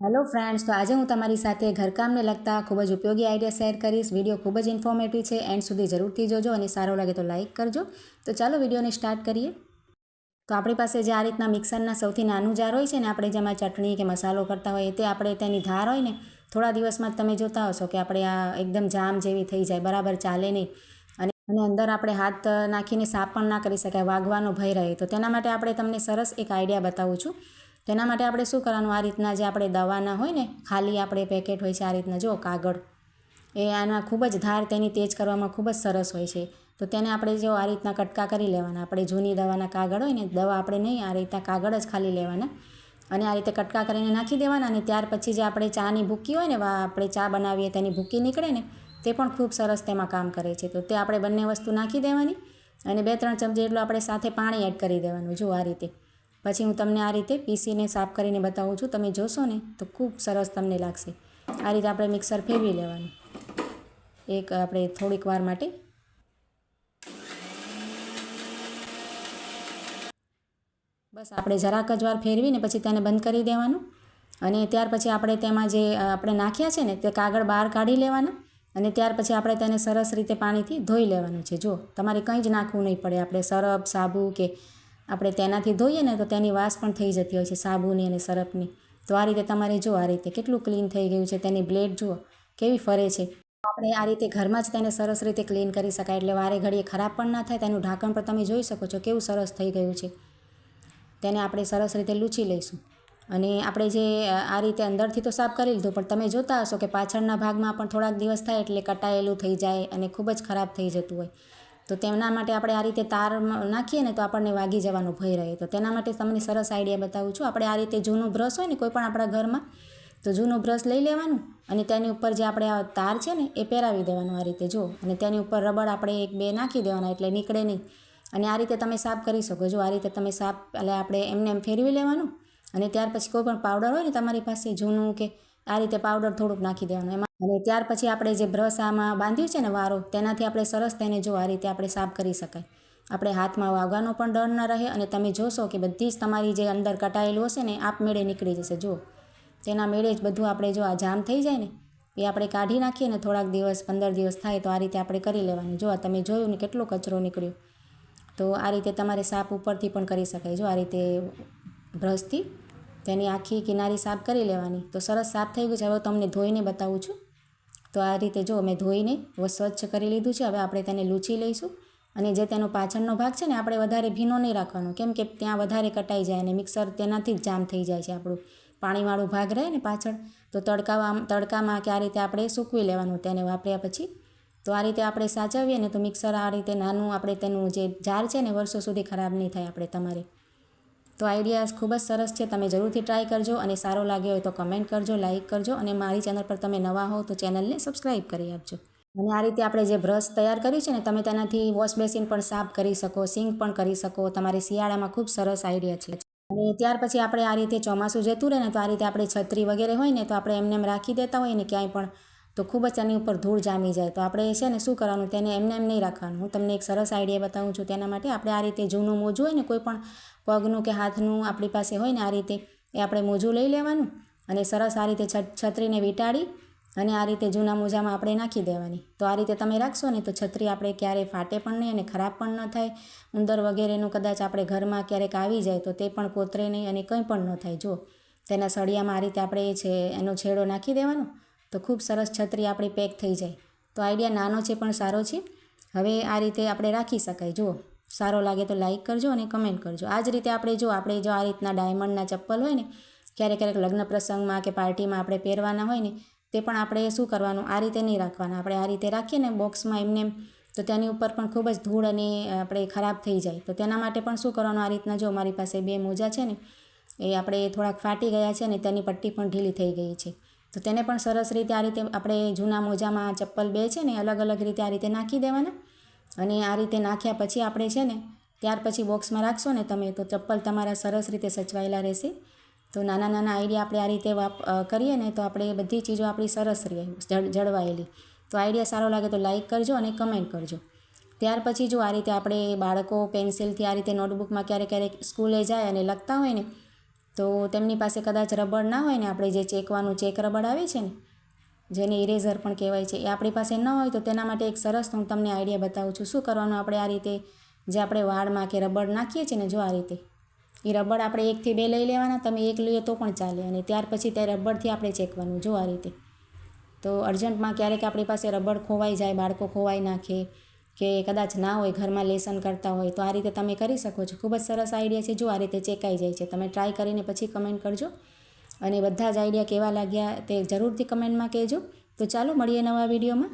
Hello friends, તો આજે હું તમારી સાથે ઘરકામને લગતા ખૂબ જ ઉપયોગી આઈડિયા શેર કરીશ. વિડીયો ખૂબ જ ઇન્ફોર્મેટિવ છે, એન્ડ સુધી જરૂરથી જોજો અને સારો લાગે તો લાઇક કરજો. તો ચાલો વિડીયોને સ્ટાર્ટ કરીએ. તો આપણી પાસે જે આ રીતના મિક્સરના સૌથી નાનું જાર હોય છે ને, આપણે જેમાં ચટણી કે મસાલો કરતા હોય તે આપણે તેની ધાર હોય ને થોડા દિવસમાં જ તમે જોતા હશો કે આપણે આ એકદમ જામ જેવી થઈ જાય, બરાબર ચાલે નહીં અને અંદર આપણે હાથ નાખીને સાફ પણ ના કરી શકાય, વાગવાનો ભય રહે. તો તેના માટે આપણે તમને સરસ એક આઈડિયા બતાવું છું. તેના માટે આપણે શું કરવાનું, આ રીતના જે આપણે દવાના હોય ને ખાલી આપણે પેકેટ હોય છે, આ રીતના જો કાગળ, એ આના ખૂબ જ ધાર તેની તેજ કરવામાં ખૂબ જ સરસ હોય છે. તો તેને આપણે જો આ રીતના કટકા કરી લેવાના. આપણે જૂની દવાના કાગળ હોય ને, દવા આપણે નહીં, આ રીતના કાગળ જ ખાલી લેવાના અને આ રીતે કટકા કરીને નાખી દેવાના. અને ત્યાર પછી જે આપણે ચાની ભૂકી હોય ને, આપણે ચા બનાવીએ તેની ભૂકી નીકળે ને, તે પણ ખૂબ સરસ તેમાં કામ કરે છે. તો તે આપણે બંને વસ્તુ નાખી દેવાની અને 2-3 ચમચી એટલું આપણે સાથે પાણી એડ કરી દેવાનું. જો આ રીતે. પછી હું તમને આ રીતે પીસીને સાફ કરીને બતાવું છું. તમે જોશો ને તો ખૂબ સરસ તમને લાગશે. આ રીતે આપણે મિક્સર ફેરવી લેવાનું એક આપણે થોડીક વાર માટે. બસ આપણે જરાક જ વાર ફેરવીને પછી તેને બંધ કરી દેવાનું. અને ત્યાર પછી આપણે તેમાં જે આપણે નાખ્યા છે ને તે કાગળ બહાર કાઢી લેવાના અને ત્યાર પછી આપણે તેને સરસ રીતે પાણીથી ધોઈ લેવાનું છે. જો તમારે કંઈ જ નાખવું નહીં પડે. આપણે સરફ, સાબુ કે આપણે તેનાથી ધોઈએ ને તો તેની વાસ પણ થઈ જતી હોય છે, સાબુની અને સરફની. તો આ રીતે તમારે જો આ રીતે કેટલું ક્લીન થઈ ગયું છે. તેની બ્લેડ જુઓ કેવી ફરે છે. આપણે આ રીતે ઘરમાં જ તેને સરસ રીતે ક્લીન કરી શકાય, એટલે વારે ઘડીએ ખરાબ પણ ના થાય. તેનું ઢાંકણ પણ તમે જોઈ શકો છો કેવું સરસ થઈ ગયું છે. તેને આપણે સરસ રીતે લૂછી લઈશું. અને આપણે જે આ રીતે અંદરથી તો સાફ કરી લીધું, પણ તમે જોતા હશો કે પાછળના ભાગમાં પણ થોડાક દિવસ થાય એટલે કટાયેલું થઈ જાય અને ખૂબ જ ખરાબ થઈ જતું હોય. તો તેના માટે આપણે આ રીતે તાર નાખીએ ને તો આપણને વાગી જવાનો ભય રહે. તો તેના માટે તમને સરસ આઈડિયા બતાવું છું. આપણે આ રીતે જૂનું બ્રશ હોય ને કોઈ પણ આપણા ઘરમાં, તો જૂનું બ્રશ લઈ લેવાનું અને તેની ઉપર જે આપણે આ તાર છે ને એ પહેરાવી દેવાનું આ રીતે જો. અને તેની ઉપર રબડ આપણે 1-2 નાખી દેવાના એટલે નીકળે નહીં. અને આ રીતે તમે સાફ કરી શકો. જો આ રીતે તમે સાફ એટલે આપણે એમને એમ ફેરવી લેવાનું. અને ત્યાર પછી કોઈ પણ પાવડર હોય ને તમારી પાસે જૂનું કે આ રીતે પાવડર થોડુંક નાખી દેવાનું એમાં. અને ત્યાર પછી આપણે જે બ્રશ આમાં બાંધ્યું છે ને વારો, તેનાથી આપણે સરસ તેને જો આ રીતે આપણે સાફ કરી શકાય. આપણે હાથમાં વાગવાનો પણ ડર ન રહે અને તમે જોશો કે બધી જ તમારી જે અંદર કટાયેલું હશે ને આપમેળે નીકળી જશે. જો તેના મેળે જ બધું આપણે જો આ જામ થઈ જાય ને એ આપણે કાઢી નાખીએ ને થોડાક દિવસ 15 દિવસ થાય તો આ રીતે આપણે કરી લેવાનું. જો આ તમે જોયું ને કેટલો કચરો નીકળ્યો. તો આ રીતે તમારે સાફ ઉપરથી પણ કરી શકાય. જો આ રીતે બ્રશથી તેની આખી કિનારી સાફ કરી લેવાની. તો સરસ સાફ થઈ ગયું છે. હવે તમને ધોઈને બતાવું છું. તો આ રીતે જો મેં ધોઈને સ્વચ્છ કરી લીધું છે. હવે આપણે તેને લૂછી લઈશું. અને જે તેનો પાછળનો ભાગ છે ને આપણે વધારે ભીનો નહીં રાખવાનો, કેમ કે ત્યાં વધારે કટાઈ જાય અને મિક્સર તેનાથી જ જામ થઈ જાય છે. આપણું પાણીવાળું ભાગ રહે ને પાછળ, તો તડકામાં કે આ રીતે આપણે સૂકવી લેવાનું તેને વાપર્યા પછી. તો આ રીતે આપણે સાચવીએ ને તો મિક્સર આ રીતે નાનું આપણે તેનું જે જાર છે ને વર્ષો સુધી ખરાબ નહીં થાય આપણે તમારે. તો આઈડિયા ખૂબ જ સરસ છે. તમે જરૂરથી ટ્રાય કરજો અને સારો લાગ્યો હોય તો કમેન્ટ કરજો, લાઇક કરજો અને મારી ચેનલ પર તમે નવા હો તો ચેનલને સબસ્ક્રાઈબ કરી આપજો. અને આ રીતે આપણે જે બ્રશ તૈયાર કર્યું છે ને તમે તેનાથી વોશ બેસિન પણ સાફ કરી શકો, સિંક પણ કરી શકો. તમારે શિયાળામાં ખૂબ સરસ આઈડિયા છે. અને ત્યાર પછી આપણે આ રીતે ચોમાસું જતું રહે ને તો આ રીતે આપણે છત્રી વગેરે હોય ને તો આપણે એમને એમ રાખી દેતા હોય ને ક્યાંય પણ, તો ખૂબ જ તેની ઉપર ધૂળ જામી જાય. તો આપણે છે ને શું કરવાનું, તેને એમને એમ નહીં રાખવાનું. હું તમને એક સરસ આઈડિયા બતાવું છું. તેના માટે આપણે આ રીતે જૂનું મોજું હોય ને કોઈ પણ પગનું કે હાથનું આપણી પાસે હોય ને આ રીતે, એ આપણે મોજું લઈ લેવાનું અને સરસ આ રીતે છત્રીને વીંટાળી અને આ રીતે જૂના મોજામાં આપણે નાખી દેવાની. તો આ રીતે તમે રાખશો ને તો છત્રી આપણે ક્યારેય ફાટે પણ નહીં અને ખરાબ પણ ન થાય. ઉંદર વગેરેનું કદાચ આપણે ઘરમાં ક્યારેક આવી જાય તો તે પણ કોતરે નહીં અને કંઈ પણ ન થાય. જો તેના સળિયામાં આ રીતે આપણે એનો છેડો નાખી દેવાનો તો ખૂબ સરસ છત્રી આપણી પેક થઈ જાય. તો આઈડિયા નાનો છે પણ સારો છે. હવે આ રીતે આપણે રાખી શકાય. જુઓ સારો લાગે તો લાઇક કરજો અને કમેન્ટ કરજો. આ જ રીતે આપણે જો આ રીતના ડાયમંડના ચપ્પલ હોય ને ક્યારેક લગ્ન પ્રસંગમાં કે પાર્ટીમાં આપણે પહેરવાના હોય ને, તે પણ આપણે શું કરવાનું, આ રીતે નહીં રાખવાના. આપણે આ રીતે રાખીએ ને બોક્સમાં એમને તો તેની ઉપર પણ ખૂબ જ ધૂળ અને આપણે ખરાબ થઈ જાય. તો તેના માટે પણ શું કરવાનું, આ રીતના જો મારી પાસે 2 મોજા છે ને એ આપણે થોડાક ફાટી ગયા છે અને તેની પટ્ટી પણ ઢીલી થઈ ગઈ છે. તો તેને પણ સરસ રીતે આ રીતે આપણે જૂના મોજામાં ચપ્પલ 2 છે ને અલગ રીતે આ રીતે નાખી દેવાના. અને આ રીતે નાખ્યા પછી આપણે છે ને ત્યાર પછી બોક્સમાં રાખશો ને તમે તો ચપ્પલ તમારા સરસ રીતે સચવાયેલા રહેશે. તો નાના આઈડિયા આપણે આ રીતે કરીએ ને તો આપણે બધી ચીજો આપણી સરસ રહે જળવાયેલી. તો આઈડિયા સારો લાગે તો લાઇક કરજો અને કમેન્ટ કરજો. ત્યાર પછી જો આ રીતે આપણે બાળકો પેન્સિલથી આ રીતે નોટબુકમાં ક્યારેક સ્કૂલે જાય અને લખતા હોય ને તો તેમની પાસે કદાચ રબડ ના હોય ને, આપણે જે ચેકવાનું ચેક રબડ આવે છે ને, જેને ઇરેઝર પણ કહેવાય છે, એ આપણી પાસે ન હોય તો તેના માટે એક સરસ હું તમને આઈડિયા બતાવું છું. શું કરવાનું, આપણે આ રીતે જે આપણે વાળમાં કે રબડ નાખીએ છીએ ને, જો આ રીતે એ રબડ આપણે 1 થી 2 લઈ લેવાના. તમે 1 લઈએ તો પણ ચાલે. અને ત્યાર પછી તે રબડથી આપણે ચેકવાનું, જો આ રીતે. તો અર્જન્ટમાં ક્યારેક આપણી પાસે રબડ ખોવાઈ જાય, બાળકો ખોવાઈ નાખે કે કદાચ ના હોય, ઘરમાં લેસન કરતા હોય, તો આ રીતે તમે કરી શકો છો. ખૂબ જ સરસ આઈડિયા છે. જો આ રીતે ચેકાઈ જાય છે. તમે ટ્રાય કરીને પછી કમેન્ટ કરજો. અને બધા જ આઈડિયા કેવા લાગ્યા તે જરૂરથી કમેન્ટમાં કહેજો. તો ચાલો મળીએ નવા વિડીયોમાં.